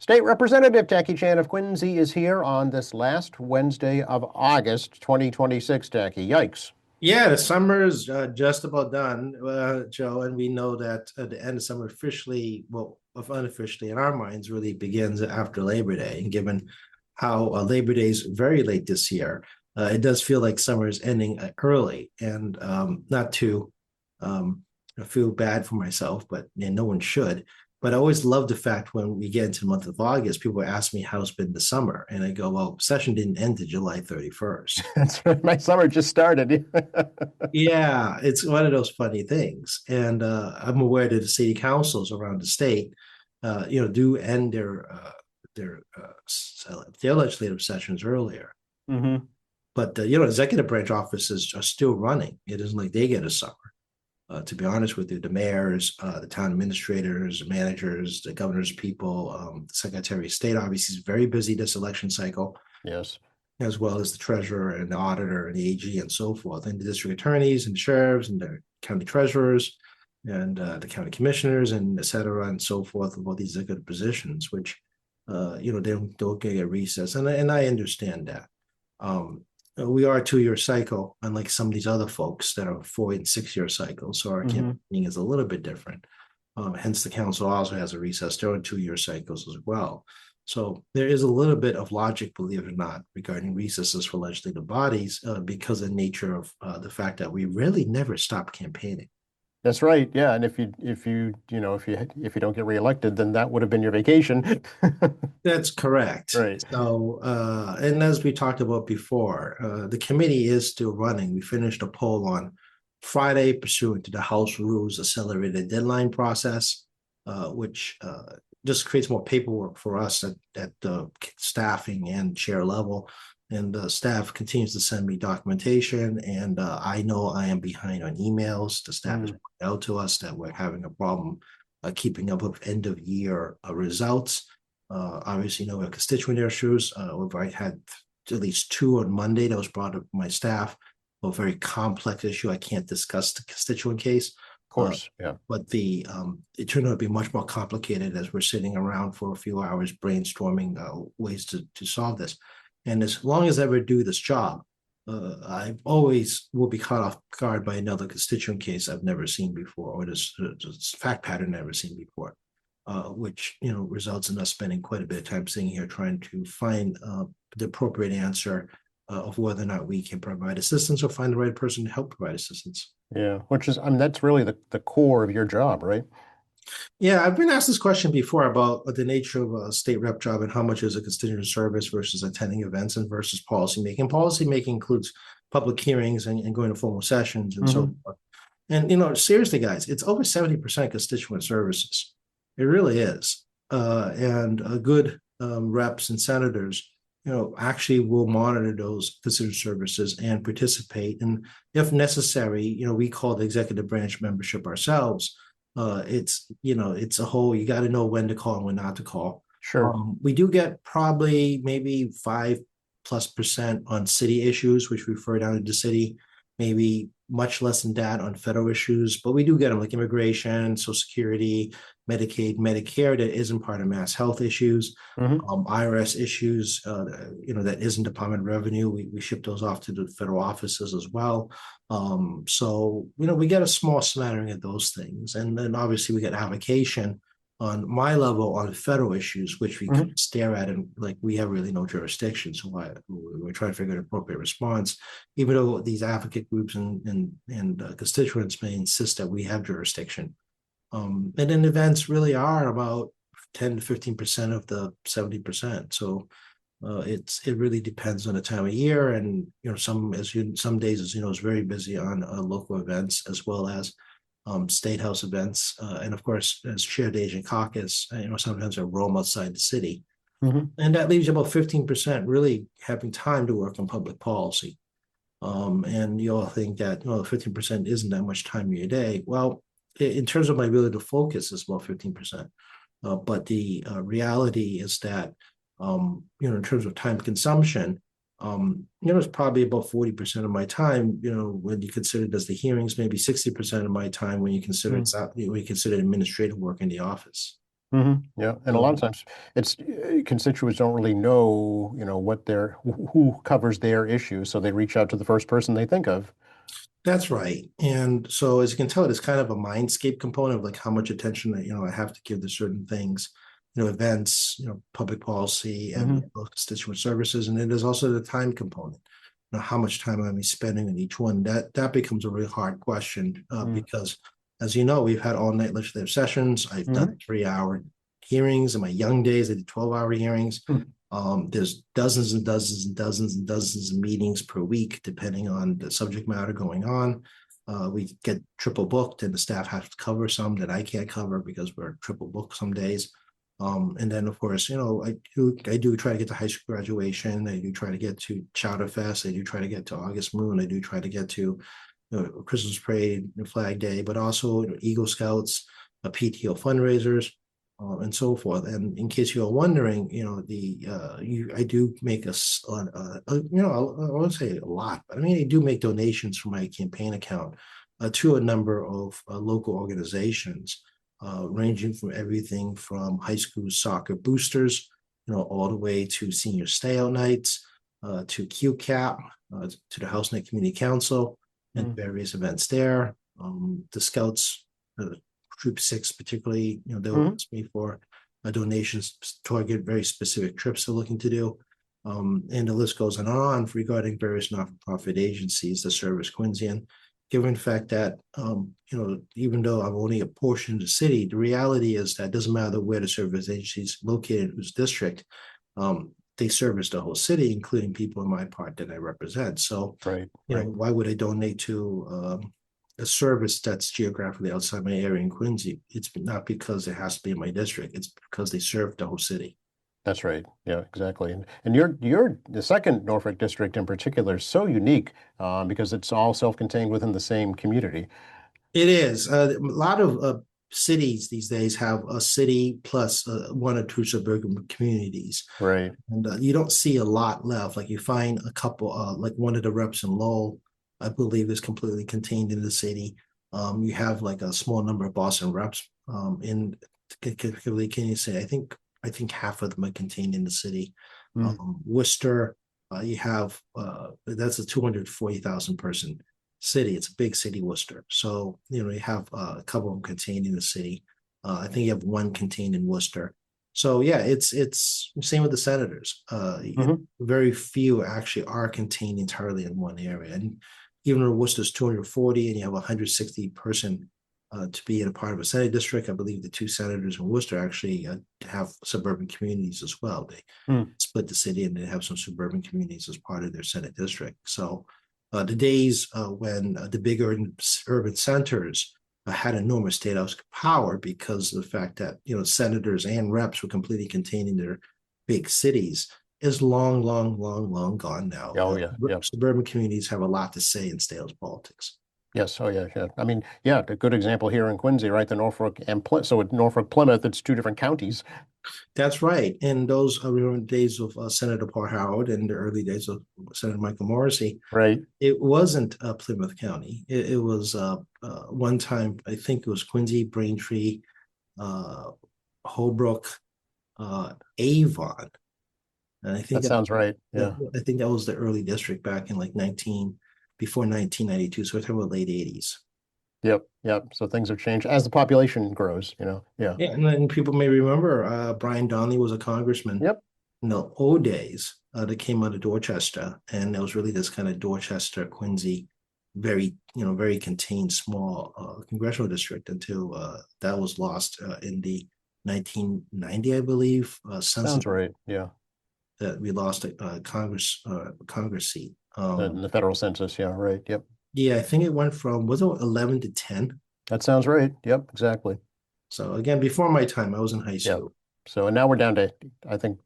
State Representative Jackie Chan of Quincy is here on this last Wednesday of August 2026, Jackie. Yikes. Yeah, the summer's just about done, Joe, and we know that the end of summer officially, well, unofficially in our minds, really begins after Labor Day. And given how Labor Day is very late this year, it does feel like summer is ending early. And not to um, feel bad for myself, but no one should. But I always love the fact when we get into the month of August, people ask me how's been the summer. And I go, well, session didn't end to July 31st. That's right. My summer just started. Yeah, it's one of those funny things. And I'm aware that the city councils around the state, do end their legislative sessions earlier. Hmm. But executive branch offices are still running. It isn't like they get a summer. To be honest with you, the mayors, the town administrators, the managers, the governor's people, the secretary of state obviously is very busy this election cycle, Yes. as well as the treasurer and the auditor and the AG and so forth, and the district attorneys and the sheriffs and the county treasurers and the county commissioners and et cetera and so forth about these executive positions, which they don't get a recess, and I understand that. We are a 2-year cycle, unlike some of these other folks that are 4 and 6 year cycles. So our Hmm. campaigning is a little bit different. Hence, the council also has a recess. They're on 2-year cycles as well. So there is a little bit of logic, believe it or not, regarding recesses for legislative bodies because of the nature of the fact that we really never stop campaigning. That's right. Yeah. And if you don't get reelected, then that would have been your vacation. That's correct. Right. So, and as we talked about before, the committee is still running. We finished a poll on Friday pursuant to the House Rules Accelerated Deadline process, which just creates more paperwork for us at the staffing and chair level. And the staff continues to send me documentation, and I know I am behind on emails. The staff has Mm. pointed out to us that we're having a problem keeping up with end of year results. Obviously, we have constituent issues. We've had at least 2 on Monday that was brought up by my staff. A very complex issue. I can't discuss the constituent case. Of course. Yeah. But it turned out to be much more complicated as we're sitting around for a few hours brainstorming ways to solve this. And as long as I ever do this job, I always will be caught off guard by another constituent case I've never seen before, or this fact pattern I've never seen before, which results in us spending quite a bit of time sitting here trying to find the appropriate answer of whether or not we can provide assistance or find the right person to help provide assistance. Yeah. Which is, I mean, that's really the core of your job, right? Yeah, I've been asked this question before about the nature of a state rep job and how much is a constituent service versus attending events and versus policymaking. Policymaking includes public hearings and going to formal sessions and so Hmm. forth. And seriously, guys, it's over 70% constituent services. It really is. And good reps and senators, actually will monitor those constituent services and participate. And if necessary, we call the executive branch membership ourselves. It's a whole, you got to know when to call and when not to call. Sure. We do get probably maybe 5+% on city issues, which refer down to the city, maybe much less than that on federal issues, but we do get them like immigration, Social Security, Medicaid, Medicare that isn't part of mass health issues, Hmm. IRS issues, that isn't Department of Revenue. We ship those off to the federal offices as well. So, we get a small smattering of those things. And then obviously we get avocation on my level on federal issues, which we Hmm. could stare at and like we have really no jurisdiction. So we're trying to figure an appropriate response, even though these advocate groups and constituents may insist that we have jurisdiction. And then events really are about 10 to 15% of the 70%. So it really depends on the time of year, and some days is very busy on local events as well as state house events, and of course as shared agent caucus. Sometimes I roam outside the city, Hmm. and that leaves about 15% really having time to work on public policy. And you all think that 15% isn't that much time of your day. Well, in terms of my ability to focus, it's about 15%. But the reality is that in terms of time consumption, it's probably about 40% of my time, when you consider it as the hearings, maybe 60% of my time when you consider administrative work in the office. Yeah, and a lot So of times it's constituents don't really know, what who covers their issue, so they reach out to the first person they think of. that's right. And so as you can tell, it's kind of a mindscape component of like how much attention that, I have to give to certain things, events, public policy and Hmm. constituent services. And then there's also the time component. How much time am I spending on each one? That becomes a really hard question because as you know, we've had all night legislative sessions. I've done Hmm. 3 hour hearings in my young days. I did 12-hour hearings. Hmm. There's dozens and dozens and dozens and dozens of meetings per week, depending on the subject matter going on. We get triple booked, and the staff has to cover some that I can't cover because we're triple booked some days. And then, of course, I do try to get to high school graduation. I do try to get to Chowder Fest. I do try to get to August Moon. I do try to get to Christmas Parade, Flag Day, but also Eagle Scouts, PTO fundraisers, and so forth. And in case you're wondering, I do make I won't say a lot, but I mean I do make donations from my campaign account to a number of local organizations, ranging from everything from high school soccer boosters, all the way to senior stay out nights, to QCAP, to the House Night Community Council, and Hmm. various events there. The Scouts, Troop 6 particularly, they'll Hmm. ask me for donations to target very specific trips they're looking to do. And the list goes on regarding various not-for-profit agencies that service Quincy. And given the fact that, even though I'm only a portion of the city, the reality is that it doesn't matter where the service agency is located, whose district, they service the whole city, including people in my part that I represent. So, Right, right. why would I donate to a service that's geographically outside my area in Quincy? It's not because it has to be in my district. It's because they serve the whole city. That's right. Yeah, exactly. And your the second Norfolk district in particular is so unique because it's all self-contained within the same community. It is. A lot of cities these days have a city plus one or two suburban communities. Right. And you don't see a lot left. Like you find a couple, like one of the reps in Lowell, I believe, is completely contained in the city. You have like a small number of Boston reps. In particularly, can you say? I think half of them are contained in the city. Mm. Worcester, you have that's a 240,000 person city. It's a big city, Worcester. So you have a couple of them contained in the city. I think you have one contained in Worcester. So yeah, it's same with the senators. Hmm. Very few actually are contained entirely in one area. And even though Worcester's 240 and you have a 160 person to be in a part of a Senate district, I believe the two senators in Worcester actually have suburban communities as well. They Mm. split the city and they have some suburban communities as part of their Senate district. So the days when the bigger urban centers had enormous state house power because of the fact that senators and reps were completely contained in their big cities is long, long, long, long gone now. Oh yeah, yeah. Suburban communities have a lot to say in state house politics. Yes. Oh yeah, yeah. I mean, yeah, a good example here in Quincy, right? The Norfolk and so at Norfolk Plymouth, it's two different counties. That's right. In those remember days of Senator Paul Howard and the early days of Senator Michael Morrissey, Right. it wasn't Plymouth County. It was one time, I think it was Quincy, Braintree, uh, Holbrook, Avon. And That sounds right. Yeah. I think that was the early district back in like before 1992. So we're talking about late 80s. Yep. Yep. So things have changed as the population grows. Yeah. Yeah, and then people may remember Brian Donnelly was a congressman Yep. in the old days that came out of Dorchester, and it was really this kind of Dorchester, Quincy, very contained, small congressional district until that was lost in the 1990, I believe, census Sounds right. Yeah. that we lost a Congress seat. The federal census. Yeah. Right. Yep. Yeah, I think it went from was it 11 to 10. That sounds right. Yep. Exactly. So again, before my time, I was in high Yep. school. So and now we're down to, I think,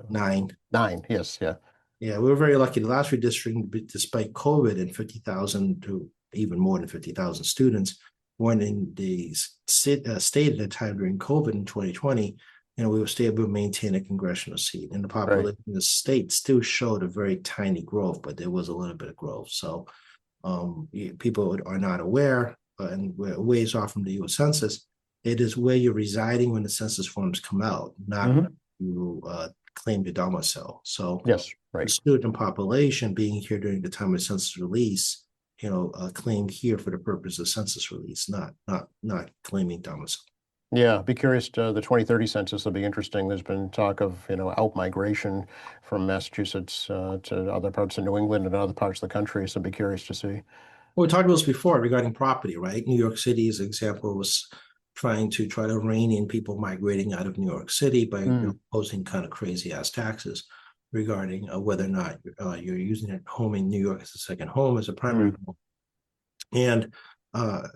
9. nine. Yes. Yeah. Yeah, we were very lucky. The last redistricting, despite COVID and 50,000 to even more than 50,000 students, weren't in the state at the time during COVID in 2020. We were still able to maintain a congressional seat, and the Right. population in the state still showed a very tiny growth, but there was a little bit of growth. So people are not aware, and we're ways off from the U.S. Census. It is where you're residing when the census forms come out, not when Hmm. you claim your domicile. So Yes, the right. student population being here during the time of census release, claimed here for the purpose of census release, not claiming domicile. Yeah, be curious to the 2030 census will be interesting. There's been talk of, out migration from Massachusetts to other parts of New England and other parts of the country. So be curious to see. Well, we talked about this before regarding property, right? New York City, as an example, was try to rein in people migrating out of New York City by Mm, imposing kind of crazy ass taxes regarding whether or not you're using a home in New York as a second home, as a primary mm, home. And uh,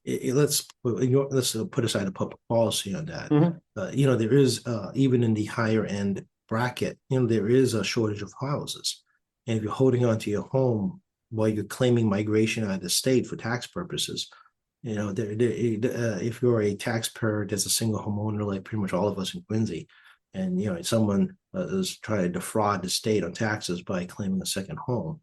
let's put aside a public policy on that. hmm. There is even in the higher end bracket, there is a shortage of houses, and if you're holding on to your home while you're claiming migration out of the state for tax purposes, if you're a taxpayer that's a single homeowner, like pretty much all of us in Quincy, and someone is trying to defraud the state on taxes by claiming a second home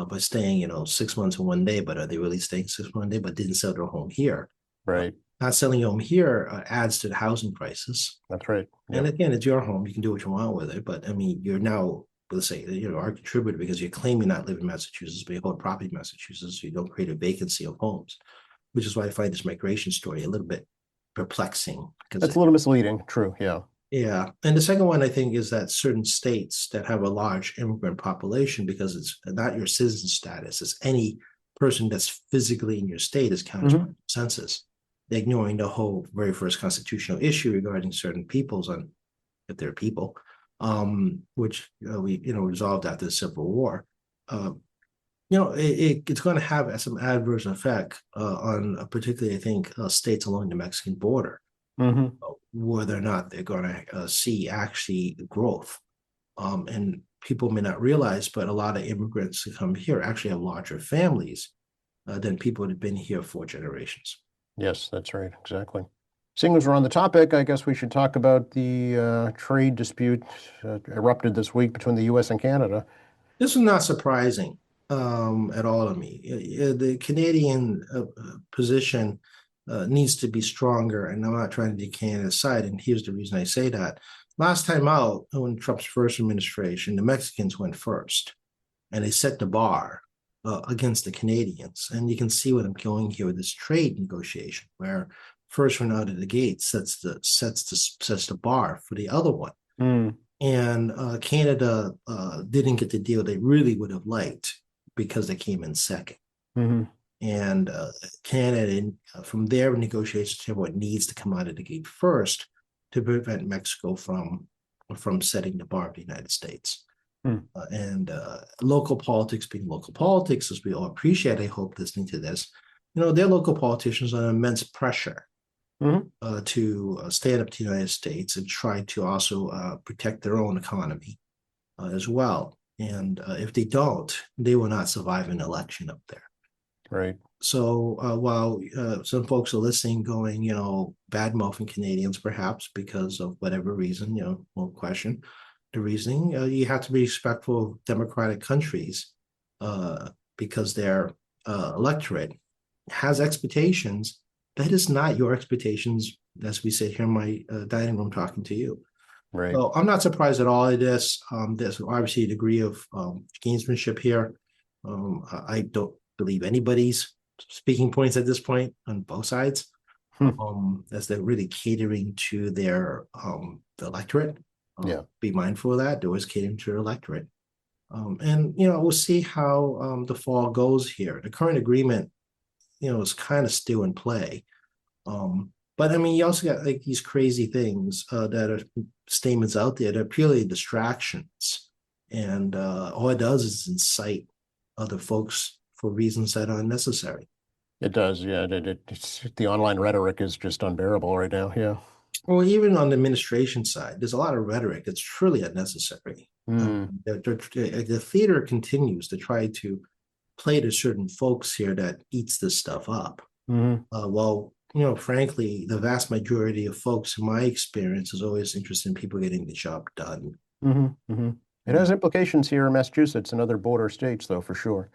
by staying, 6 months and one day, but are they really staying 6 months one day, but didn't sell their home here? Uh, Right. Not selling your home here adds to the housing crisis. That's right. And Yep. again, it's your home. You can do what you want with it. But I mean, you're now, let's say, are a contributor because you claim you not live in Massachusetts, but you hold property in Massachusetts. So you don't create a vacancy of homes, which is why I find this migration story a little bit perplexing because That's a little misleading. True. Yeah. yeah. And the second one, I think, is that certain states that have a large immigrant population, because it's not your citizen status, it's any person that's physically in your state is counted as part Hmm. of the census, ignoring the whole very first constitutional issue regarding certain peoples on if they're people, which we resolved after the Civil War. Uh, it's going to have some adverse effect on particularly, I think, states along the Mexican border Hmm. whether or not they're going to see actually growth. And people may not realize, but a lot of immigrants who come here actually have larger families than people that have been here for generations. Yes, that's right. Exactly. Seeing as we're on the topic, I guess we should talk about the trade dispute erupted this week between the U.S. and Canada. This is not surprising at all to me. The Canadian position needs to be stronger, and I'm not trying to take Canada's side. And here's the reason I say that. Last time out, when Trump's first administration, the Mexicans went first, and they set the bar against the Canadians. And you can see what I'm going here with this trade negotiation, where first one out of the gate sets the bar for the other one. Mm, And Canada didn't get the deal they really would have liked because they came in second. hmm. And Canada, from their negotiations, what needs to come out of the gate first to prevent Mexico from setting the bar of the United States. Mm, And local politics being local politics, as we all appreciate, I hope, listening to this, their local politicians are under immense pressure hmm. to stand up to the United States and try to also protect their own economy as well. And if they don't, they will not survive an election up there. Right. So while some folks are listening, going, bad mouthing Canadians, perhaps because of whatever reason, won't question the reasoning, you have to be respectful of democratic countries because their electorate has expectations. That is not your expectations, as we sit here in my dining room talking to you. Right. So I'm not surprised at all at this. There's obviously a degree of gamesmanship here. I don't believe anybody's speaking points at this point on both sides, Hmm. as they're really catering to their the electorate. Yeah. Be mindful of that. They're always catering to their electorate. And we'll see how the fall goes here. The current agreement, is kind of still in play. But I mean, you also got like these crazy things that are statements out there that are purely distractions, and all it does is incite other folks for reasons that are unnecessary. It does. Yeah. The online rhetoric is just unbearable right now. Yeah. Or even on the administration side, there's a lot of rhetoric that's truly unnecessary. Mm, The theater continues to try to play to certain folks here that eats this stuff up. hmm. Well, frankly, the vast majority of folks, in my experience, is always interested in people getting the job done. Hmm. Hmm. It has implications here in Massachusetts and other border states, though, for sure.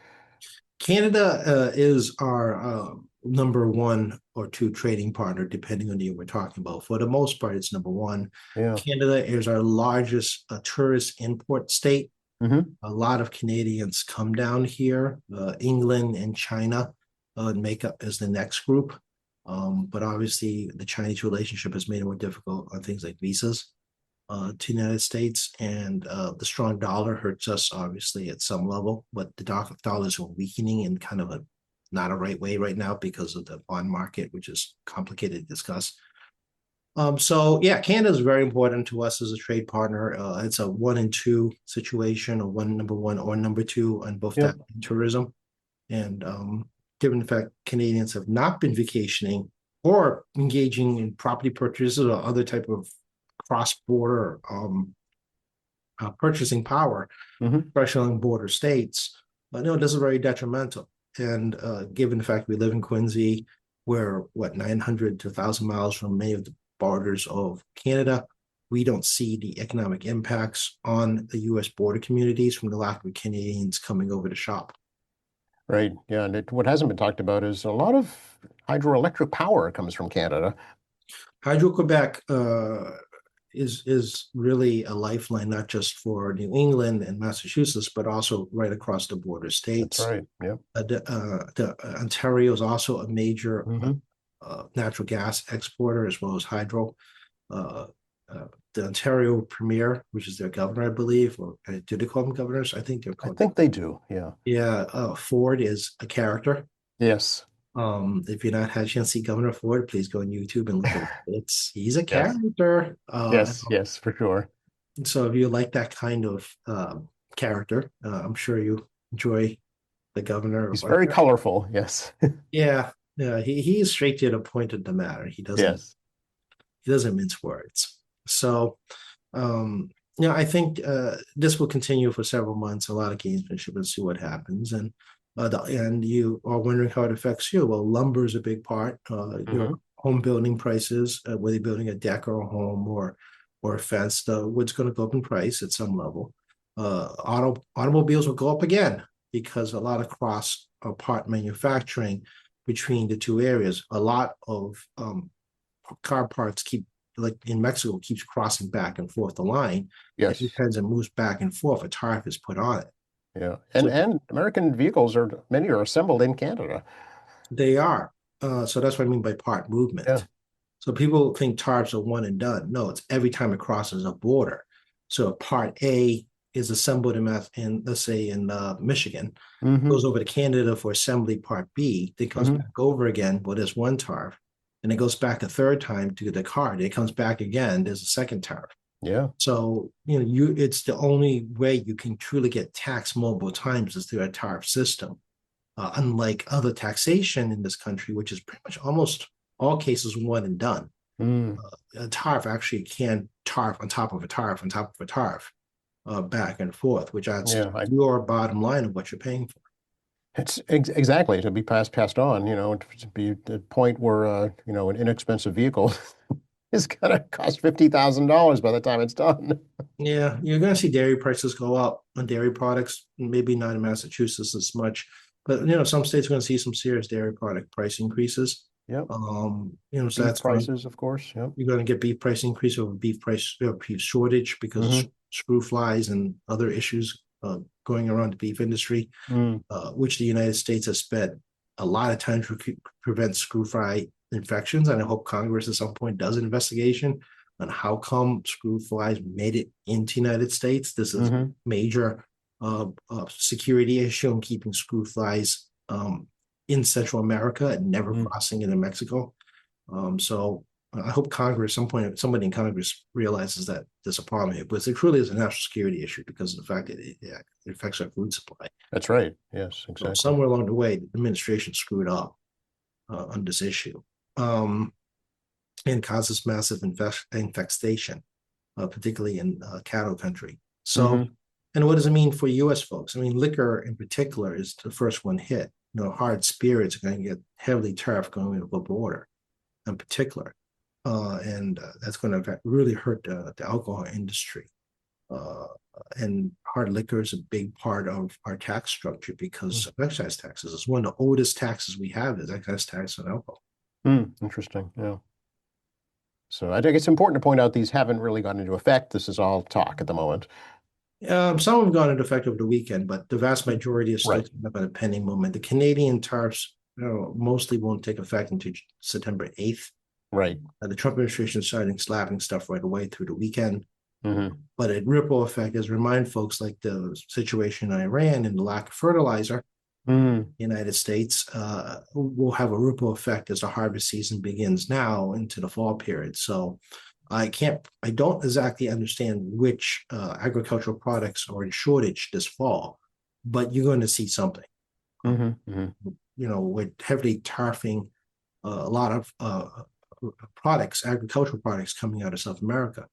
Canada is our number one or two trading partner, depending on the year we're talking about. For the most part, it's number one. Yeah. Canada is our largest tourist import state. Hmm. A lot of Canadians come down here. England and China make up as the next group. But obviously, the Chinese relationship has made it more difficult on things like visas to the United States, and the strong dollar hurts us obviously at some level. But the dollars are weakening in kind of a not a right way right now because of the bond market, which is complicated to discuss. So yeah, Canada is very important to us as a trade partner. It's a 1 and 2 situation, or one number one or number two on both that Yep. and tourism. And given the fact Canadians have not been vacationing or engaging in property purchases or other type of cross-border purchasing power, Hmm. especially in border states, no, this is very detrimental. And given the fact we live in Quincy, we're what 900 to 1,000 miles from many of the borders of Canada, we don't see the economic impacts on the U.S. border communities from the lack of Canadians coming over to shop. Right. Yeah. And what hasn't been talked about is a lot of hydroelectric power comes from Canada. Hydro Quebec is really a lifeline, not just for New England and Massachusetts, but also right across the border That's states. right. Yeah. Ontario is also a major Hmm. natural gas exporter as well as hydro. Uh, the Ontario Premier, which is their governor, I believe, or do they call them governors? I think they're I called. think they do. Yeah. Yeah, Ford is a character. Yes. If you're not had a chance to see Governor Ford, please go on YouTube and look at it. He's a Yes. character. Yes. Yes, for sure. So if you like that kind of character, I'm sure you enjoy the governor of He's very Ontario. colorful. Yes. Yeah, yeah, he is straight to the point of the matter. Yes. He doesn't mince words. So I think this will continue for several months, a lot of gamesmanship, and see what happens. And you are wondering how it affects you. Well, lumber is a big part. Your Hmm. home building prices, whether you're building a deck or a home or a fence, the wood's going to go up in price at some level. Automobiles will go up again because a lot of cross part manufacturing between the two areas. A lot of car parts keep, like in Mexico, keeps crossing back and forth the line. Every Yes. time it moves back and forth, a tariff is put on it. Yeah. So And American vehicles are many are assembled in Canada. they are. So that's what I mean by part Yeah. movement. So people think tariffs are one and done. No, it's every time it crosses a border. So part A is assembled in let's say in Michigan, Hmm. goes over to Canada for assembly part B, then comes Hmm. back over again. Well, there's one tariff. And it goes back a third time to the car. Then it comes back again. There's a second tariff. Yeah. So, it's the only way you can truly get taxed multiple times is through a tariff system. Unlike other taxation in this country, which is pretty much almost all cases one and done. Mm. A tariff actually can tariff on top of a tariff on top of a tariff, back and forth, which adds Yeah. to your bottom line of what you're paying for. It's exactly to be passed on, to be the point where an inexpensive vehicle is gonna cost $50,000 by the time it's done. Yeah, you're going to see dairy prices go up on dairy products. Maybe not in Massachusetts as much, but some states are going to see some serious dairy product price increases. Yep. So Beef that's fine. prices, of course. Yep. You're going to get beef price increase over beef price beef shortage because of Hmm. screw flies and other issues going around the beef industry, Mm. which the United States has spent a lot of time to prevent screw fly infections. And I hope Congress at some point does an investigation on how come screw flies made it into the United States. This is a Hmm. major security issue in keeping screw flies in Central America and never Mm. crossing into Mexico. So I hope Congress, some point, somebody in Congress realizes that there's a problem here, but it truly is a national security issue because of the fact that it affects our food supply. That's right. Yes, So exactly. somewhere along the way, the administration screwed up on this issue, um, and causes massive infestation, particularly in cattle country. So, Hmm. and what does it mean for U.S. folks? I mean, liquor in particular is the first one hit. Hard spirits are going to get heavily tariffed going over the border in particular. And that's going to really hurt the alcohol industry. and hard liquor is a big part of our tax structure because of excise taxes. It's one of the oldest taxes we have is excise tax on alcohol. Interesting. Yeah. So I think it's important to point out these haven't really gone into effect. This is all talk at the moment. Some have gone into effect over the weekend, but the vast majority is still Right. kind of at a pending moment. The Canadian tariffs, mostly won't take effect until September 8th. Right. The Trump administration starting slapping stuff right away through the weekend. Hmm. But a ripple effect is remind folks like the situation in Iran and the lack of fertilizer Mm. in the United States will have a ripple effect as the harvest season begins now into the fall period. So I don't exactly understand which agricultural products are in shortage this fall, but you're going to see something. Hmm. Hmm. With heavily tariffing a lot of products, agricultural products coming out of South America.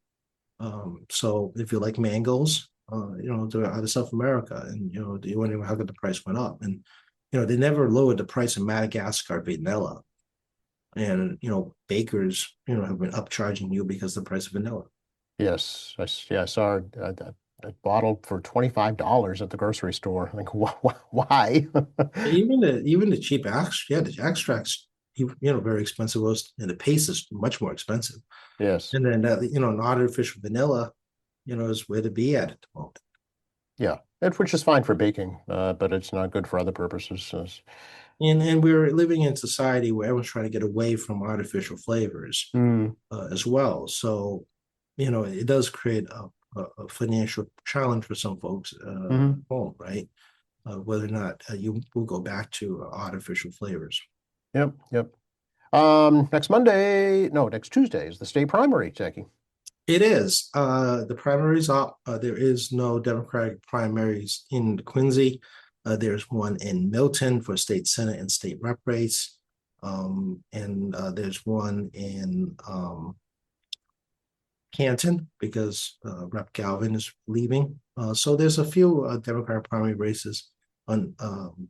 So if you like mangoes, they're out of South America, and you're wondering how the price went up, and they never lowered the price of Madagascar vanilla, and bakers have been upcharging you because of the price of vanilla. Yes. Yeah, I saw a bottle for $25 at the grocery store. Like, why? Even the cheap the extracts, very expensive. And the paste is much more expensive. Yes. And then an artificial vanilla, is where to be at the moment. Yeah. Which is fine for baking, but it's not good for other purposes. And we're living in a society where everyone's trying to get away from artificial flavors Mm. as well. So, it does create a financial challenge for some folks at Hmm. home, right? Whether or not you will go back to artificial flavors. Yep. Yep. Next Tuesday is the state primary, Jackie. It is. The primaries up. There is no Democratic primaries in Quincy. There's one in Milton for state senate and state rep race. And there's one in Canton because Rep Galvin is leaving. So there's a few Democratic primary races on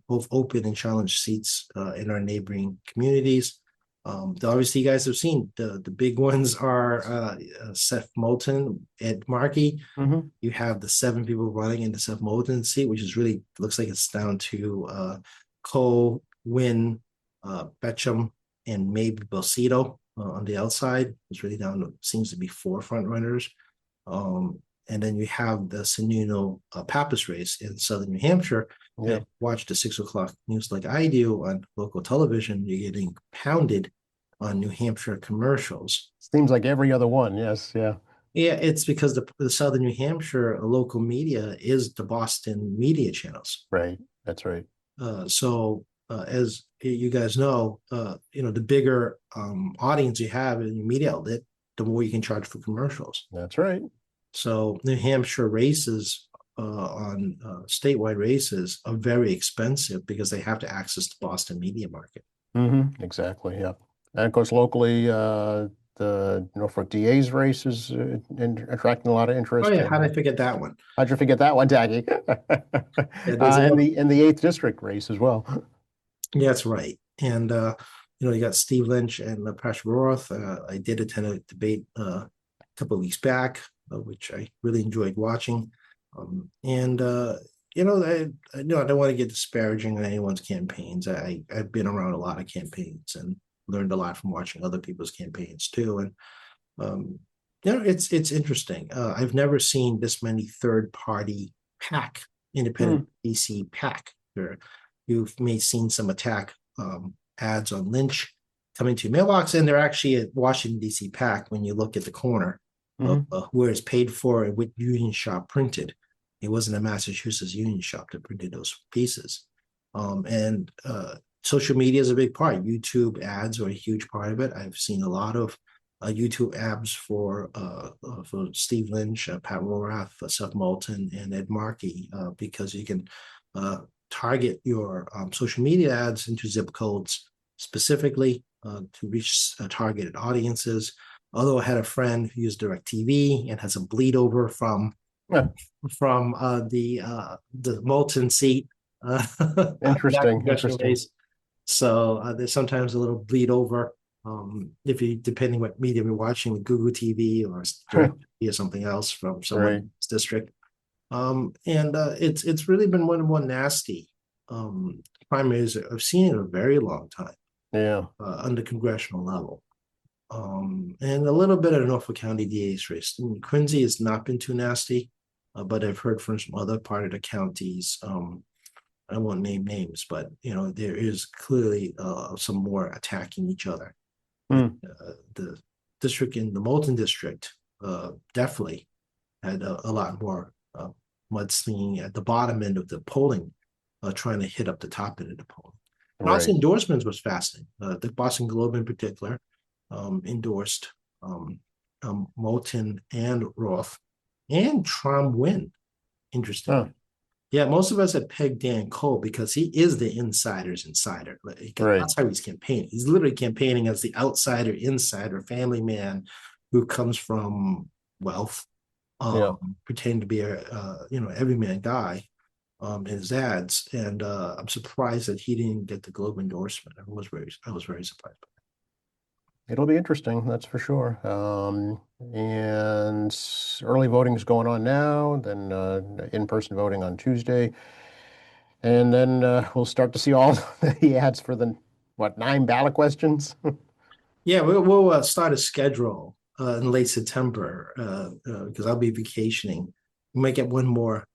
both open and challenge seats in our neighboring communities. Obviously, you guys have seen the big ones are Seth Moulton, Ed Markey. Hmm. You have the 7 people running in the Seth Moulton seat, which is really looks like it's down to Cole, Wynn, Betcham, and maybe Belsito on the outside. It's really down to seems to be 4 front runners. And then you have the Sununu Pappas race in southern New Hampshire. Yeah. Watch the 6 o'clock news like I do on local television. You're getting pounded on New Hampshire commercials. Seems like every other one. Yes. Yeah. Yeah, it's because the southern New Hampshire local media is the Boston media channels. Right. That's right. So as you guys know, the bigger audience you have in your media outlet, the more you can charge for commercials. That's right. So New Hampshire races on statewide races are very expensive because they have to access the Boston media market. Exactly. Yeah. And of course, locally, the Norfolk DA's race is attracting a lot of Oh interest. yeah, how did I forget that one? How'd you forget that one, Taggy? Yeah, And the eighth district race as well. yeah, that's right. And you got Steve Lynch and Patrick Roth. I did attend a debate a couple of weeks back, which I really enjoyed watching. And I don't want to get disparaging on anyone's campaigns. I've been around a lot of campaigns and learned a lot from watching other people's campaigns too. And it's interesting. I've never seen this many third-party PAC, independent DC PAC. You've may seen some attack ads on Lynch coming to your mailbox, and they're actually at Washington DC PAC when you look at the corner of where it's paid for and what union shop printed. It wasn't a Massachusetts union shop that printed those pieces. And social media is a big part. YouTube ads are a huge part of it. I've seen a lot of YouTube ads for Steve Lynch, Pat Rorath, Seth Moulton, and Ed Markey because you can target your social media ads into zip codes specifically to reach targeted audiences. Although I had a friend who used DirecTV and has a bleed over from Yeah. The Moulton seat. Interesting. So there's sometimes a little bleed over If you depending what medium you're watching, Google TV or DirecTV or something else from someone Right. in this district. And it's really been one of the more nasty primaries I've seen in a very long time Yeah. under congressional level. And a little bit of the Norfolk County DA's race. And Quincy has not been too nasty, but I've heard from some other part of the counties. I won't name names, but there is clearly some more attacking each other. Hmm. The district in the Moulton district definitely had a lot more mudslinging at the bottom end of the polling, trying to hit up the top end of the polling. And also Right. endorsements was fascinating. The Boston Globe in particular endorsed Moulton and Roth and Trom Wynn, Huh. interestingly. Yeah, most of us had pegged Dan Cole because he is the insider's insider. Right. That's how he's campaigning. He's literally campaigning as the outsider, insider, family man who comes from wealth, Yeah. pretending to be a everyman guy in his ads. And I'm surprised that he didn't get the Globe endorsement. I was very surprised. It'll be interesting, that's for sure. And early voting is going on now, then in-person voting on Tuesday. And then we'll start to see all the ads for the, what, 9 ballot questions? Yeah, we'll start a schedule in late September because I'll be vacationing. We might get one more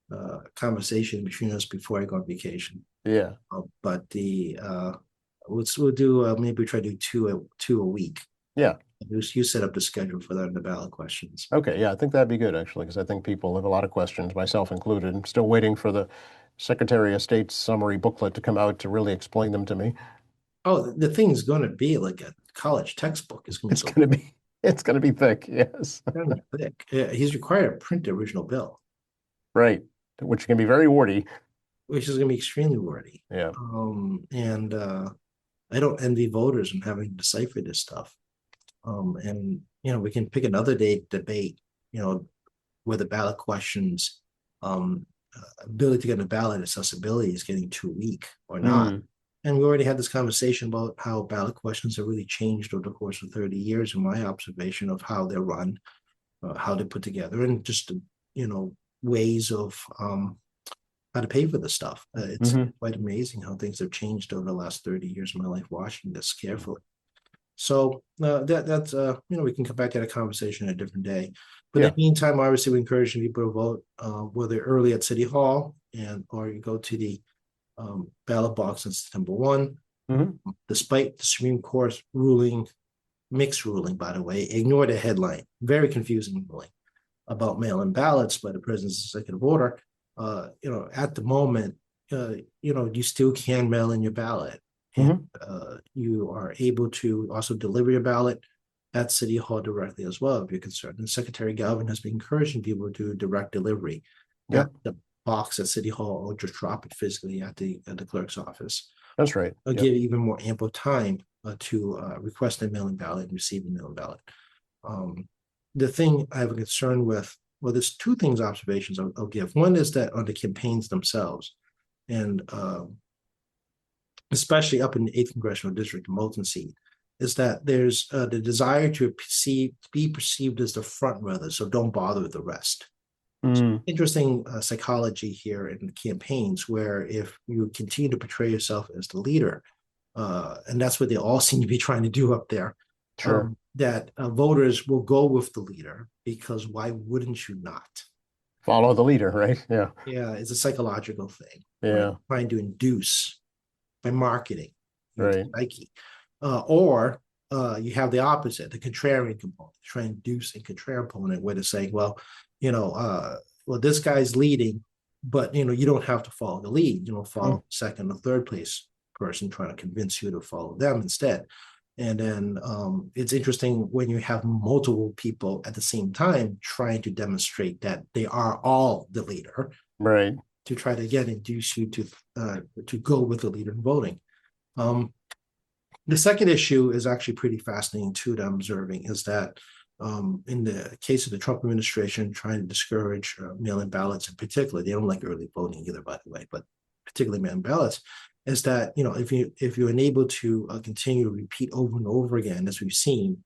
conversation between us before I go on vacation. Yeah. But we'll do maybe try to do two a week. Yeah. You set up the schedule for that in the ballot questions. Okay. Yeah, I think that'd be good, actually, because I think people have a lot of questions, myself included. I'm still waiting for the Secretary of State's summary booklet to come out to really explain them to me. Oh, the thing's going to be like a college textbook. It's going to It's be so going to be, it's going to be thick. Yes. thick. He's required to print the original bill, Right. Which can be very wordy. which is going to be extremely wordy. Yeah. And I don't envy voters in having to decipher this stuff. And we can pick another day to debate, where the ballot questions, ability to get a ballot accessibility is getting too weak or not. Mm. And we already had this conversation about how ballot questions have really changed over the course of 30 years in my observation of how they're run, how they're put together, and just, ways of how to pay for the stuff. It's Hmm. quite amazing how things have changed over the last 30 years of my life watching this carefully. So that's we can come back to that conversation a different day. But in Yeah. the meantime, obviously, we encourage people to vote whether early at City Hall or you go to the ballot box on September 1. Hmm. Despite the Supreme Court ruling, mixed ruling, by the way, ignore the headline, very confusing ruling about mail-in ballots by the president's executive order. At the moment, you still can mail in your ballot. And you are able to also deliver your ballot at City Hall directly as well, if you're concerned. And Secretary Galvin has been encouraging people to do direct delivery at Yep. the box at City Hall or just drop it physically at the clerk's office. That's right. I'll Yep. give even more ample time to request a mail-in ballot and receive a mail-in ballot. The thing I have a concern with, well, there's two things, observations I'll give. One is that on the campaigns themselves, and especially up in the 8th Congressional District, the Moulton seat, is that there's the desire to be perceived as the front runner, so don't bother with the rest. Mm. Interesting psychology here in campaigns where if you continue to portray yourself as the leader, and that's what they all seem to be trying to do up there, Sure. that voters will go with the leader because why wouldn't you not? Follow the leader, right? Yeah. Yeah, it's a psychological thing, right? Yeah. Trying to induce by marketing, Right. Nike, or you have the opposite, the contrarian component, try and induce a contrarian component where they're saying, well, this guy's leading, but you don't have to follow the lead. Follow second or third place person trying to convince you to follow them instead. And then it's interesting when you have multiple people at the same time trying to demonstrate that they are all the leader, Right. to try to again induce you to go with the leader in voting. The second issue is actually pretty fascinating too that I'm observing is that in the case of the Trump administration trying to discourage mail-in ballots in particular, they don't like early voting either, by the way, but particularly mail-in ballots, is that, if you're unable to continue to repeat over and over again, as we've seen,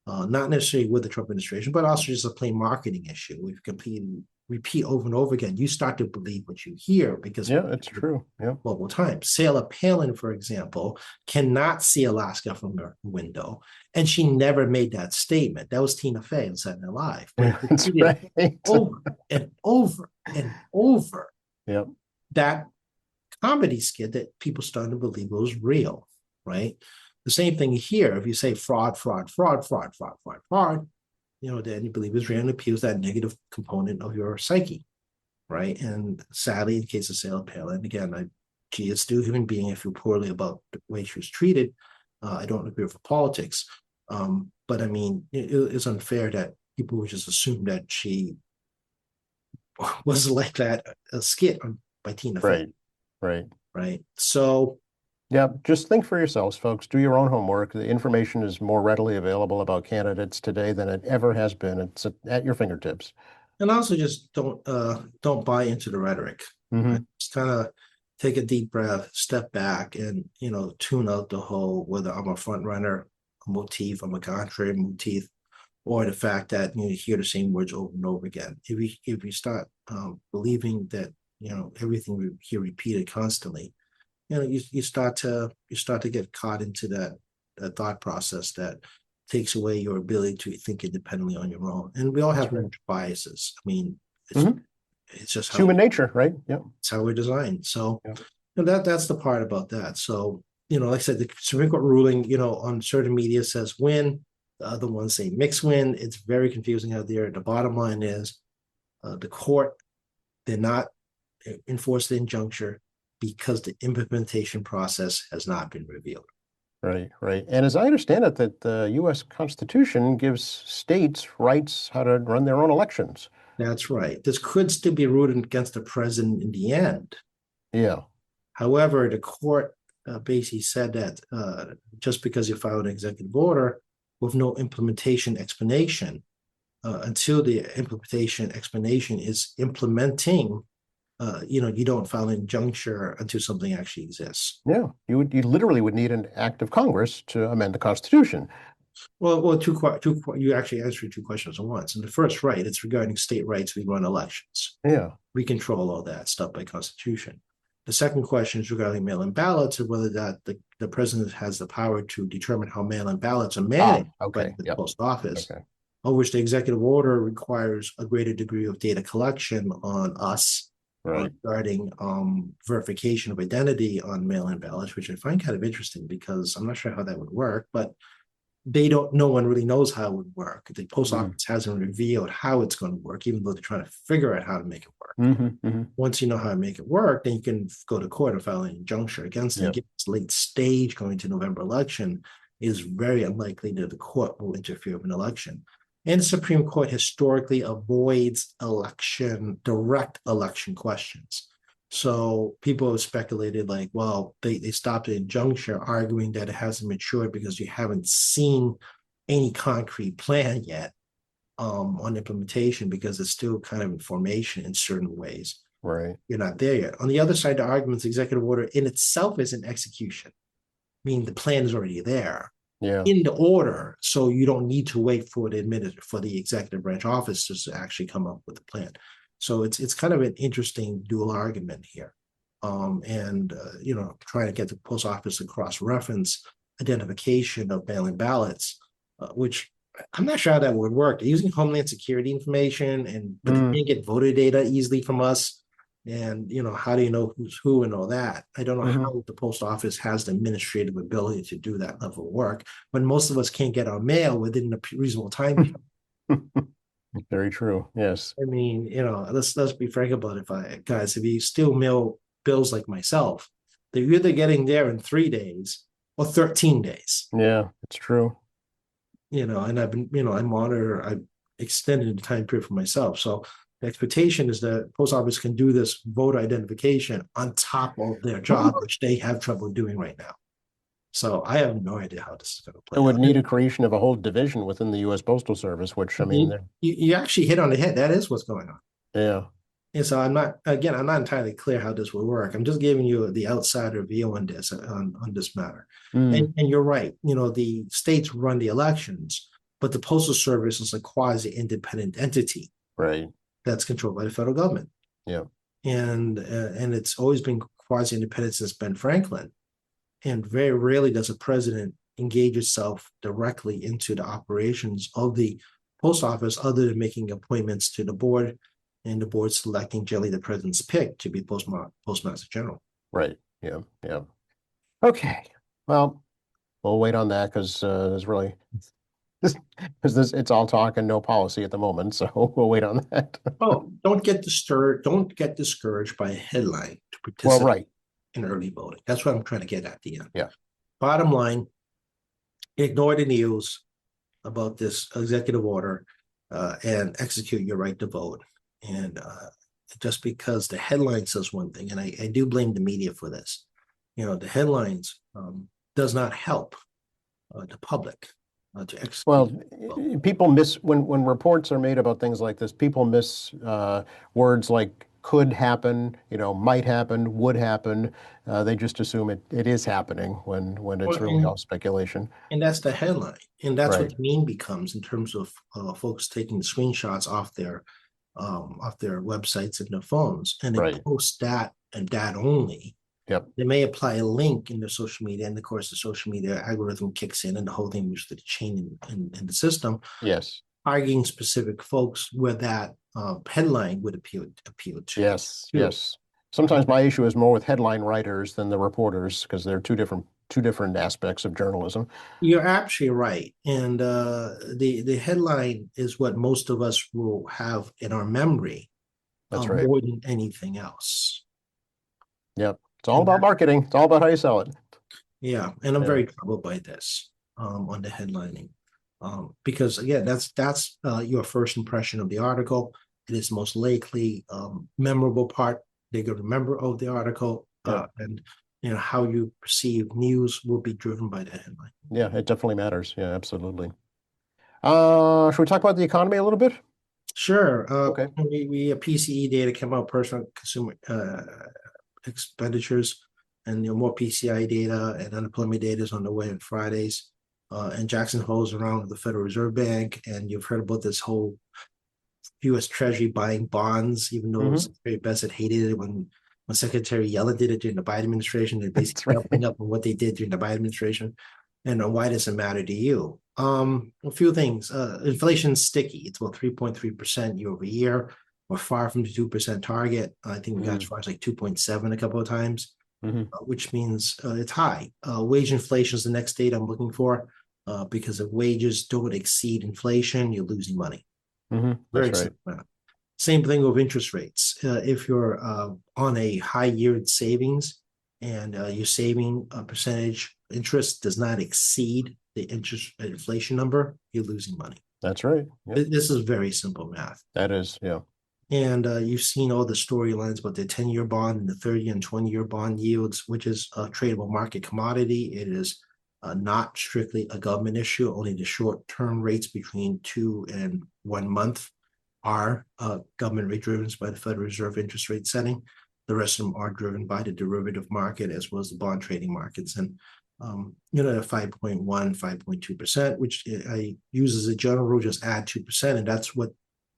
not necessarily with the Trump administration, but also just a plain marketing issue. We've completed repeat over and over again. You start to believe what you hear because Yeah, it's true. Yeah. multiple times. Sarah Palin, for example, cannot see Alaska from her window, and she never made that statement. That was Tina Fey in Saturday Night Live, but That's right. over and over and over. Yep. That comedy skit that people started to believe was real, right? The same thing here. If you say fraud, fraud, fraud, fraud, fraud, fraud, fraud, then you believe it's real and appeals that negative component of your psyche, right? And sadly, in the case of Sarah Palin, again, she is still a human being. I feel poorly about the way she was treated. I don't agree with her politics. But I mean, it's unfair that people would just assume that she was like that, a skit by Tina Fey. Right. Right. So, yeah, just think for yourselves, folks. Do your own homework. The information is more readily available about candidates today than it ever has been. It's at your fingertips. and also just don't buy into the rhetoric. Mm-hmm. Right? Just kind of take a deep breath, step back, and tune out the whole whether I'm a front runner, a motif, I'm a contrary motif, or the fact that you hear the same words over and over again. If we start believing that everything we hear repeated constantly, you start to get caught into that thought process that takes away your ability to think independently on your own. And we all have biases. I mean, it's just human nature, right? Yeah, it's how we're designed. So yeah. That's the part about that. So like I said, the Supreme Court ruling, on certain media says win, the other ones say mixed win. It's very confusing out there. The bottom line is the court did not enforce the injunction because the implementation process has not been revealed. Right. And as I understand it, that the U.S. Constitution gives states rights how to run their own elections. That's right. This could still be ruled against the president in the end. Yeah. However, the court basically said that just because you file an executive order with no implementation explanation, until the implementation explanation is implementing, you don't file an injunction until something actually exists. Yeah, you literally would need an act of Congress to amend the Constitution. Well, you actually answered two questions at once. And the first, right, it's regarding state rights. We run elections. Yeah. We control all that stuff by Constitution. The second question is regarding mail-in ballots and whether that the president has the power to determine how mail-in ballots are managed by the post office, of which the executive order requires a greater degree of data collection on us regarding verification of identity on mail-in ballots, which I find kind of interesting because I'm not sure how that would work, but no one really knows how it would work. The post office hasn't revealed how it's going to work, even though they're trying to figure out how to make it work. Once you know how to make it work, then you can go to court and file an injunction against it. This late stage going to November election is very unlikely that the court will interfere with an election. And the Supreme Court historically avoids direct election questions. So people have speculated like, well, they stopped the injunction arguing that it hasn't matured because you haven't seen any concrete plan yet on implementation because it's still kind of in formation in certain ways. Right. You're not there yet. On the other side, the argument's executive order in itself is an execution, meaning the plan is already there. In the order, so you don't need to wait for the executive branch officers to actually come up with a plan. So it's kind of an interesting dual argument here, trying to get the post office to cross-reference identification of mail-in ballots, which I'm not sure how that would work. They're using Homeland Security information, but they can't get voter data easily from us. And how do you know who's who and all that? I don't know how the post office has the administrative ability to do that level of work when most of us can't get our mail within a reasonable time. Very true. Yes. I mean, let's be frank about it, guys. If you still mail bills like myself, they're either getting there in 3 days or 13 days. Yeah, it's true. And I've been, I've extended the time period for myself. So the expectation is that post office can do this voter identification on top of their job, which they have trouble doing right now. So I have no idea how this is going to play. It would need a creation of a whole division within the U.S. Postal Service, which I mean, you actually hit on the head. That is what's going on. Yeah. And so I'm not entirely clear how this will work. I'm just giving you the outsider view on this on this matter. Mm, And you're right. The states run the elections, but the Postal Service is a quasi-independent entity right. that's controlled by the federal government. Yeah. And it's always been quasi-independent since Ben Franklin. And very rarely does a president engage itself directly into the operations of the post office, other than making appointments to the board, and the board selecting generally the president's pick to be postmaster general. Right. Yeah. Yeah. Okay. Well, we'll wait on that because there's really because this it's all talk and no policy at the moment. So we'll wait on that. Oh, don't get disturbed. Don't get discouraged by a headline to Well, participate right. in early voting. That's what I'm trying to get at the end. Yeah. Bottom line, ignore the news about this executive order and execute your right to vote. And just because the headline says one thing, and I do blame the media for this, the headlines does not help the public to execute. Well, people miss when reports are made about things like this, people miss words like could happen, might happen, would happen. They just assume it is happening when it's Well, really all speculation. and that's the headline, and that's what Right. the meme becomes in terms of folks taking screenshots off their websites and their phones, and they Right. post that and that only. Yep. They may apply a link in their social media, and of course, the social media algorithm kicks in, and the whole thing moves to the chain in the system, Yes. targeting specific folks where that headline would appeal to. Yes. Yes. Sometimes my issue is more with headline writers than the reporters because they're two different aspects of journalism. You're absolutely right, and the headline is what most of us will have in our memory That's right. more than anything else. Yep. It's all And about marketing. It's all about how you sell it. yeah, and I'm Yeah. very troubled by this on the headlining, because again, that's your first impression of the article. It is most likely memorable part they're going to remember of the article, Yeah. and how you perceive news will be driven by the headline. Yeah. It definitely matters. Yeah. Absolutely. Should we talk about the economy a little bit? Sure, Okay. we PCE data came out, personal consumer expenditures, and more PCI data and unemployment data is on the way on Fridays. And Jackson Hole's around with the Federal Reserve Bank, and you've heard about this whole U.S. Treasury buying bonds, even though Secretary Bessent hated it when Secretary Yellen did it during the Biden administration. They're That's basically right. doubling up on what they did during the Biden administration. And why does it matter to you? A few things. Inflation's sticky. It's about 3.3% year over year. We're far from the 2% target. I think we got as far as like 2.7 a couple of times, Hmm. which means it's high. Wage inflation is the next data I'm looking for, because if wages don't exceed inflation, you're losing money. Very That's right. simple. Same thing with interest rates. If you're on a high yield savings and your saving percentage interest does not exceed the interest inflation number, you're losing money. That's right. Yep. This is very simple math. That is. Yeah. And you've seen all the storylines about the 10-year bond and the 30 and 20-year bond yields, which is a tradable market commodity. It is not strictly a government issue. Only the short-term rates between 2 and 1 month are government rate driven by the Federal Reserve interest rate setting. The rest of them are driven by the derivative market as well as the bond trading markets. And the 5.1, 5.2%, which I use as a general rule, just add 2%. And that's what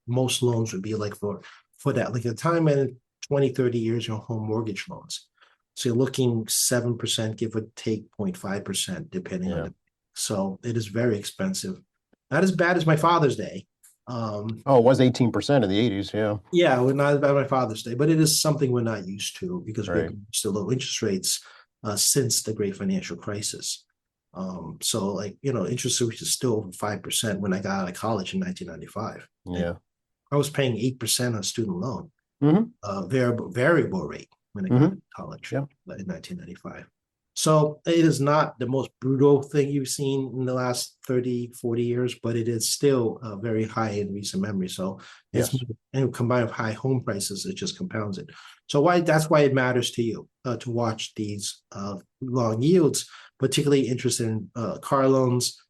most loans would be like for that. Like at the time in 20, 30 years, your home mortgage loans. So you're looking 7%, give or take 0.5%, depending on Yeah. the. So it is very expensive. Not as bad as my Father's Day. Oh, it was 18% in the 80s. Yeah. Yeah, we're not about my Father's Day, but it is something we're not used to because we've Right. been used to low interest rates since the great financial crisis. So like, interest rates is still over 5% when I got out of college in 1995. Yeah. I was paying 8% on student loan, Hmm. variable rate when I got to college Yeah. in 1995. So it is not the most brutal thing you've seen in the last 30, 40 years, but it is still very high in recent memory. So it's Yes. and combined with high home prices, it just compounds it. So that's why it matters to you to watch these long yields, particularly interested in car loans.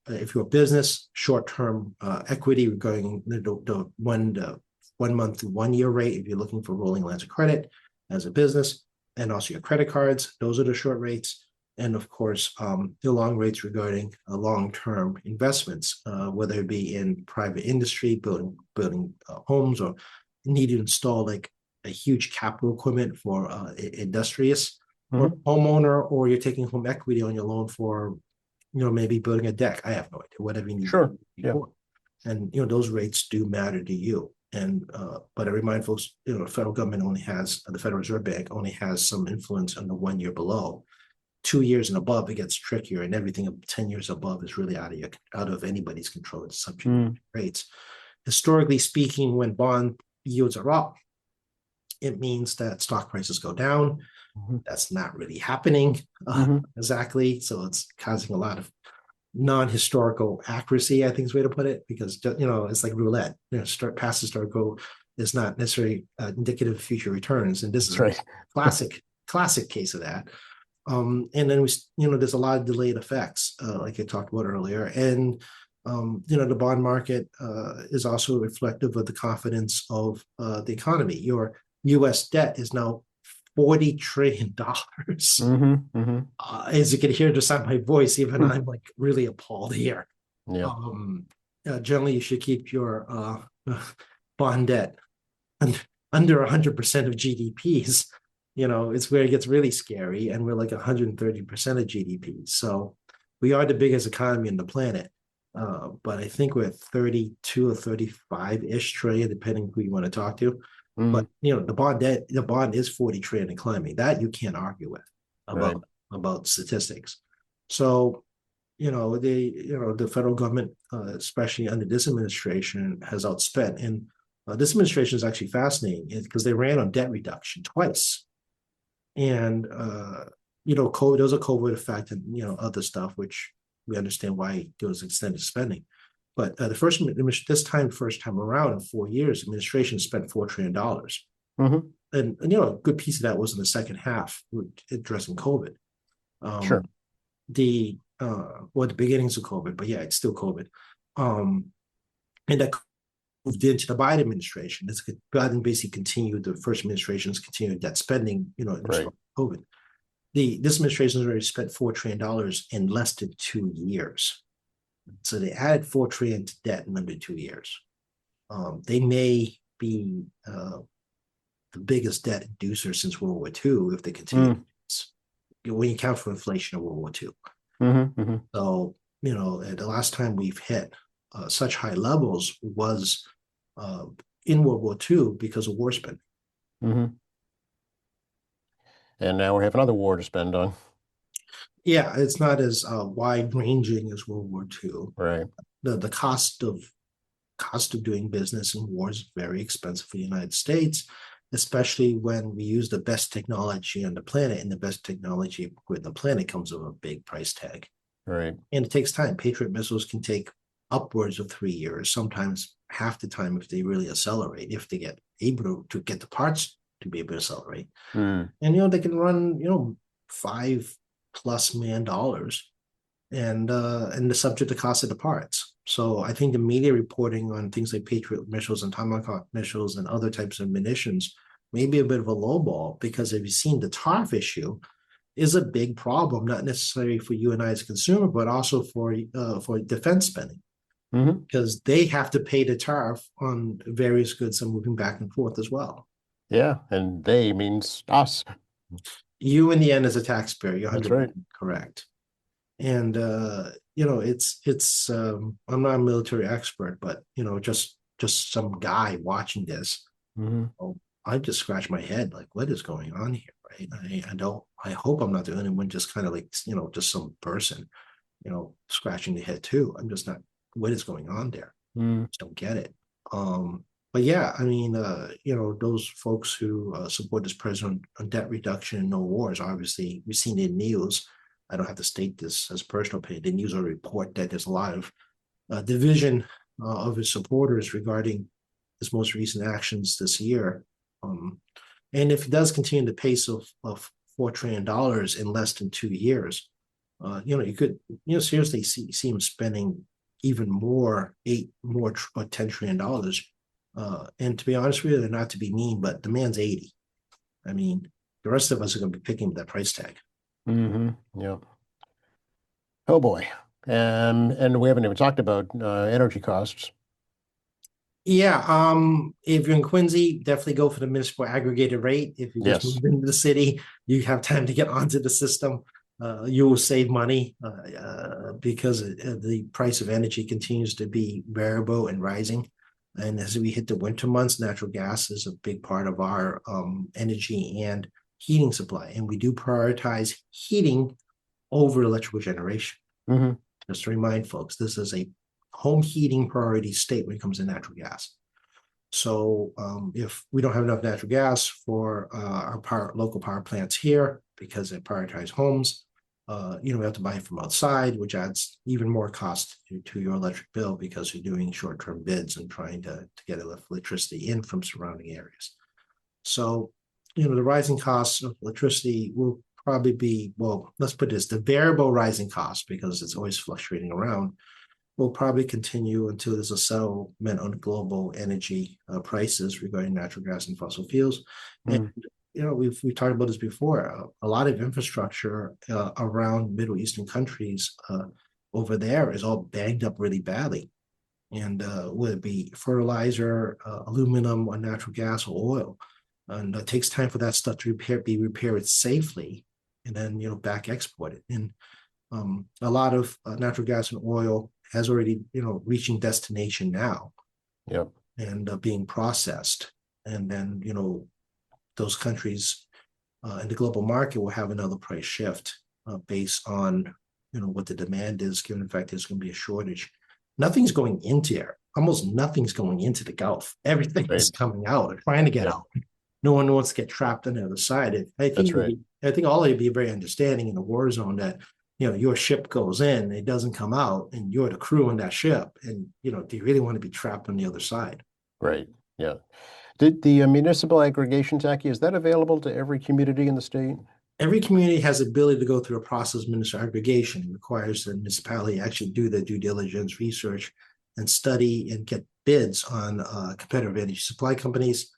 If you're a business, short-term equity regarding the 1 to 1 month to 1 year rate if you're looking for rolling lines of credit as a business, and also your credit cards. Those are the short rates. And of course, the long rates regarding long-term investments, whether it be in private industry, building homes, or need to install like a huge capital equipment for industrious or homeowner, or you're taking home equity on your loan for, maybe building a deck. I have no idea, whatever you need. Sure. Yeah. And those rates do matter to you. And but I remind folks, the federal government the Federal Reserve Bank only has some influence on the 1 year below. 2 years and above, it gets trickier, and everything 10 years above is really out of anybody's control. It's subject to rates. Historically speaking, when bond yields are up, it means that stock prices go down. That's not really happening exactly. So it's causing a lot of non-historical accuracy, I think is the way to put it, because it's like roulette. Past historical is not necessarily indicative of future returns, and this is right. a classic case of that. And then there's a lot of delayed effects, like I talked about earlier, and the bond market is also reflective of the confidence of the economy. Your U.S. debt is now $40 trillion. As you can hear just on my voice, even I'm like really appalled here. Yeah. Generally, you should keep your bond debt under 100% of GDPs. It's where it gets really scary, and we're like 130% of GDP. So we are the biggest economy on the planet. But I think we're 32 or 35-ish trillion, depending who you want to talk to. But the bond is 40 trillion and climbing. That you can't argue with about statistics. So, the federal government, especially under this administration, has outspent. And this administration is actually fascinating because they ran on debt reduction twice. And COVID, there was a COVID effect, and other stuff, which we understand why there was extended spending. But first time around in 4 years, administration spent $4 trillion. And a good piece of that was in the second half addressing COVID. Sure. The beginnings of COVID, but yeah, it's still COVID. And that moved into the Biden administration. Biden basically continued the first administration's continued debt spending, in COVID. This administration has already spent $4 trillion in less than 2 years. So they added $4 trillion to debt in under 2 years. They may be the biggest debt inducer since World War II if they continue. When you count for inflation of World War II. So, the last time we've hit such high levels was in World War II because of war spending. And now we have another war to spend on. Yeah, it's not as wide-ranging as World War II. Right. The cost of doing business in war is very expensive for the United States, especially when we use the best technology on the planet, and the best technology with the planet comes with a big price tag. Right. And it takes time. Patriot missiles can take upwards of 3 years, sometimes half the time if they really accelerate, if they get able to get the parts to be able to accelerate. And they can run $5+ million, and the subject to cost of the parts. So I think the media reporting on things like Patriot missiles and Tomahawk missiles and other types of munitions may be a bit of a lowball, because if you've seen the TARF issue is a big problem, not necessarily for you and I as a consumer, but also for defense spending. Because they have to pay the tariff on various goods that are moving back and forth as well. Yeah, and they means us. You in the end as a taxpayer, you're 100% correct. And it's I'm not a military expert, but just some guy watching this, I just scratch my head like, what is going on here, right? I hope I'm not the only one, just kind of like just some person, scratching the head too. I'm just not. What is going on there? Just don't get it. But yeah, I mean, those folks who support this president on debt reduction and no wars, obviously, we've seen in news. I don't have to state this as personal opinion. The news will report that there's a lot of division of his supporters regarding his most recent actions this year. And if he does continue the pace of $4 trillion in less than 2 years, you could seriously see him spending even more, $10 trillion And to be honest with you, they're not to be mean, but demand's 80. I mean, the rest of us are going to be picking up that price tag. Yeah. Oh boy. And we haven't even talked about energy costs. Yeah, if you're in Quincy, definitely go for the municipal aggregated rate. If you just Yes. move into the city, you have time to get onto the system. You will save money because the price of energy continues to be variable and rising. And as we hit the winter months, natural gas is a big part of our energy and heating supply. And we do prioritize heating over electrical generation. Hmm. Just to remind folks, this is a home heating priority state when it comes to natural gas. So if we don't have enough natural gas for our local power plants here because they prioritize homes, we have to buy it from outside, which adds even more cost to your electric bill because you're doing short-term bids and trying to get electricity in from surrounding areas. So, the rising costs of electricity will probably be, well, let's put this, the variable rising cost, because it's always fluctuating around, will probably continue until there's a settlement on global energy prices regarding natural gas and fossil fuels. And Mm. we've talked about this before. A lot of infrastructure around Middle Eastern countries over there is all banged up really badly. And would it be fertilizer, aluminum, or natural gas or oil? And it takes time for that stuff to be repaired safely, and then back exported. And a lot of natural gas and oil has already reaching destination now Yep. and being processed, and then those countries in the global market will have another price shift based on what the demand is, given the fact there's going to be a shortage. Nothing's going into there. Almost nothing's going into the Gulf. Everything Right. is coming out or trying to get Yeah. out. No one wants to get trapped on the other side. That's right. I think all of you be very understanding in the war zone that your ship goes in, it doesn't come out, and you're the crew on that ship, and do you really want to be trapped on the other side? Right. Yeah. Did the municipal aggregation, Tacky, is that available to every community in the state? Every community has the ability to go through a process of municipal aggregation. It requires the municipality actually do the due diligence research and study and get bids on competitive energy supply companies,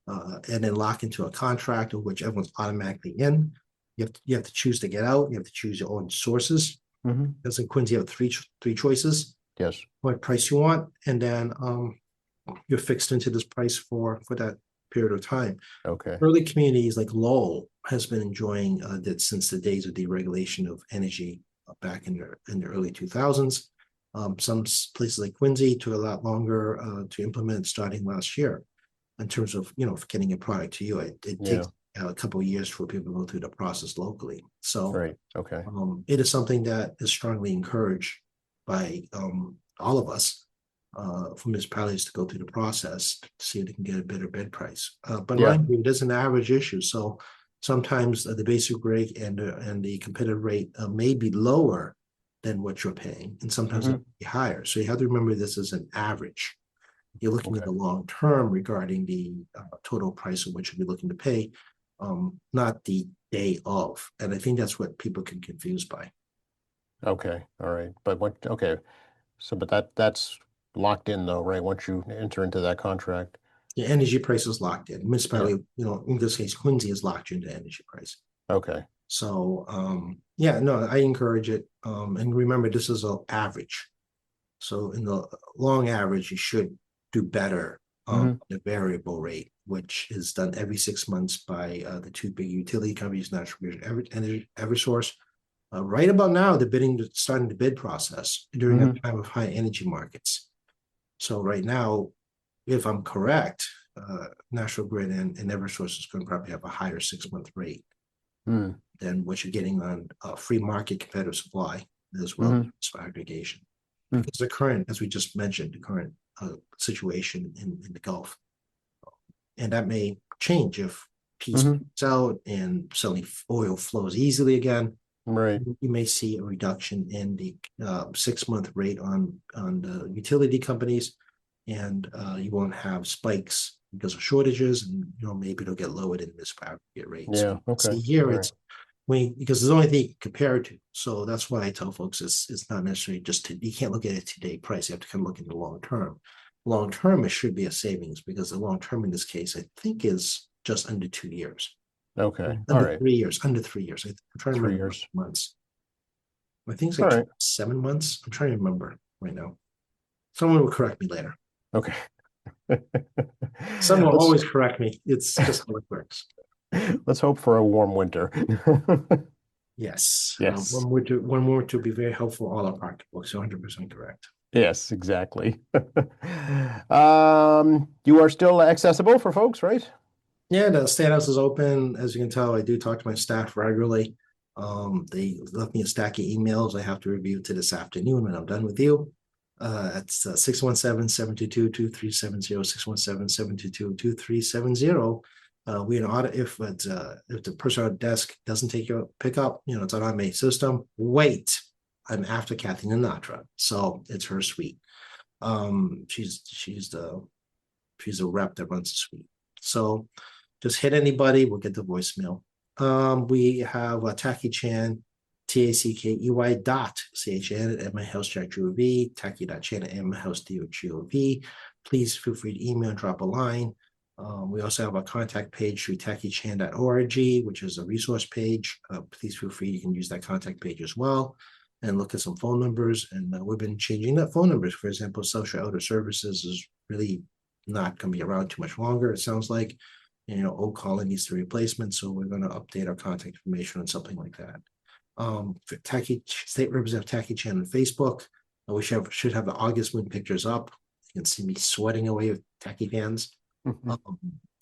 and then lock into a contract of which everyone's automatically in. You have to choose to get out. You have to choose your own sources. Hmm. Because in Quincy, you have three choices: Yes. what price you want, and then you're fixed into this price for that period of time. Okay. Early communities like Lowell has been enjoying that since the days of deregulation of energy back in the early 2000s. Some places like Quincy took a lot longer to implement starting last year in terms of getting a product to you. It Yeah. takes a couple of years for people to go through the process locally. So Right. Okay. it is something that is strongly encouraged by all of us for municipalities to go through the process to see if they can get a better bid price. But Yeah. mind you, it is an average issue. So sometimes the basic rate and the competitive rate may be lower than what you're paying, and sometimes it Hmm. may be higher. So you have to remember this is an average. You're looking at Okay. the long term regarding the total price of what you'll be looking to pay, not the day of. And I think that's what people can confuse by. Okay. All right. But what, okay. So, but that's locked in though, right? Once you enter into that contract. The energy price is locked in. Yeah. Municipality, in this case, Quincy is locked into energy price. Okay. So yeah, no, I encourage it. And remember, this is an average. So in the long average, you should do better on Hmm. the variable rate, which is done every 6 months by the two big utility companies, Natural Grid and Eversource. Right about now, starting the bid process during a Hmm. time of high energy markets. So right now, if I'm correct, National Grid and Eversource is going to probably have a higher 6 month rate Hmm. than what you're getting on free market competitive supply as well Hmm. as aggregation. Hmm. Because the current, as we just mentioned, the current situation in the Gulf. And that may change if peace Hmm. breaks out and suddenly oil flows easily again. Right. You may see a reduction in the 6 month rate on the utility companies, and you won't have spikes because of shortages, and maybe it'll get lowered in this aggregate rate. So Yeah. Okay. see here, All right. it's because there's only thing you can compare it to. So that's why I tell folks it's not necessarily just you can't look at it today price. You have to kind of look in the long term. Long term, it should be a savings because the long term in this case, I think, is just under 2 years. Okay. All Under right. 3 years. Under 3 years. I'm trying to 3 remember years. months. I think it's All like right. 7 months. I'm trying to remember right now. Someone will correct me later. Okay. Someone will Let's always correct me. It's just how it works. let's hope for a warm winter. Yes. Yes. One word to be very helpful. All our pocketbooks. 100% correct. Yes, exactly. You are still accessible for folks, right? Yeah, the State House is open. As you can tell, I do talk to my staff regularly. They left me a stack of emails I have to review to this afternoon when I'm done with you. It's 617-722-2370, 617-722-2370. We an audit if the person at the desk doesn't take your pickup, it's an automated system. Wait, I'm after Kathy Nanatra, so it's her suite. She's the rep that runs the suite. So just hit anybody, we'll get the voicemail. We have Taki Chan, TACKEY .CHN at myhouse.gov, Taki.Chan at myhouse.gov. Please feel free to email and drop a line. We also have a contact page through tackichan.org, which is a resource page. Please feel free, you can use that contact page as well and look at some phone numbers. And we've been changing that phone numbers. For example, Social Elder Services is really not going to be around too much longer, it sounds like. Old Calling needs the replacement, so we're going to update our contact information on something like that. State Representative Taki Chan on Facebook. We should have the August moon pictures up. You can see me sweating away with Taki fans.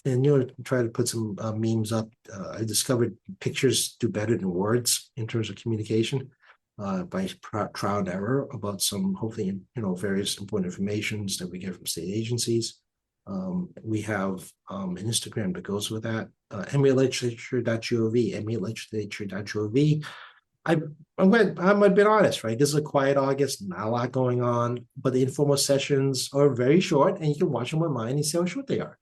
And try to put some memes up. I discovered pictures do better than words in terms of communication by trial and error about some hopefully various important informations that we get from state agencies. We have an Instagram that goes with that. MAlegislature.gov, MAlegislature.gov. I'm a bit honest, right? This is a quiet August, not a lot going on, but the informal sessions are very short, and you can watch them online and see how short they are.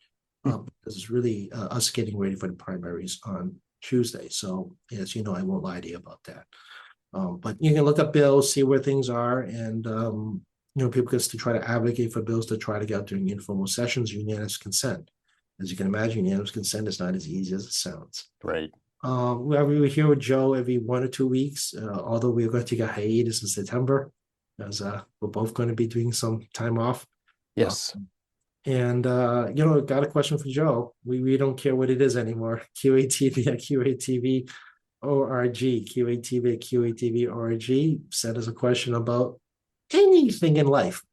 This is really us getting ready for the primaries on Tuesday. So, as you know, I won't lie to you about that. But you can look up bills, see where things are, and people get to try to advocate for bills to try to get out during informal sessions, unanimous consent. As you can imagine, unanimous consent is not as easy as it sounds. Right. We're here with Joe every 1 or 2 weeks, although we're going to take a hiatus in September, as we're both going to be doing some time off. Yes. Got a question for Joe. We don't care what it is anymore. QATV at QATV ORG, QATV at QATV ORG. Sent us a question about anything in life.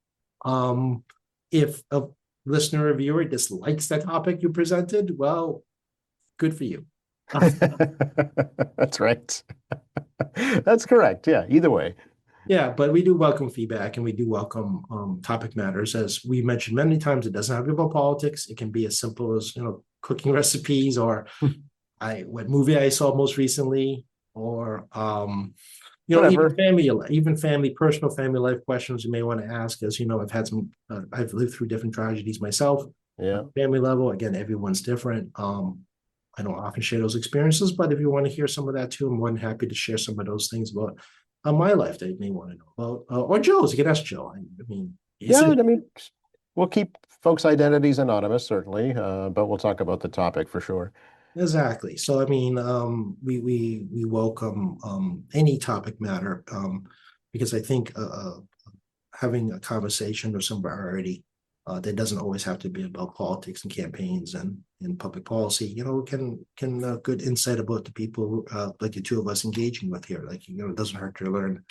If a listener or viewer dislikes that topic you presented, well, good for you. That's right. That's correct. Yeah, either way. Yeah, but we do welcome feedback and we do welcome topic matters. As we mentioned many times, it doesn't have to be about politics. It can be as simple as cooking recipes or what movie I saw most recently, or personal family life questions you may want to ask. As I've had I've lived through different tragedies myself. Yeah. Family level, again, everyone's different. I don't often share those experiences, but if you want to hear some of that too, I'm more than happy to share some of those things about my life that you may want to know about, or Joe's. You can ask Joe. We'll keep folks' identities anonymous, certainly, but we'll talk about the topic for sure. Exactly. So, we welcome any topic matter because I think having a conversation or some variety that doesn't always have to be about politics and campaigns and public policy, can good insight about the people like the two of us engaging with here. It doesn't hurt to learn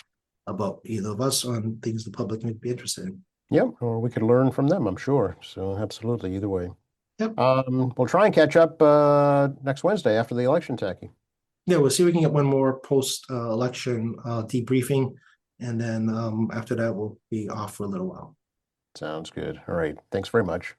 about either of us on things the public might be interested in. Yeah, or we could learn from them, I'm sure. So absolutely, either way. Yep. We'll try and catch up next Wednesday after the election, Taki. Yeah, we'll see if we can get one more post-election debriefing, and then after that, we'll be off for a little while. Sounds good. All right. Thanks very much.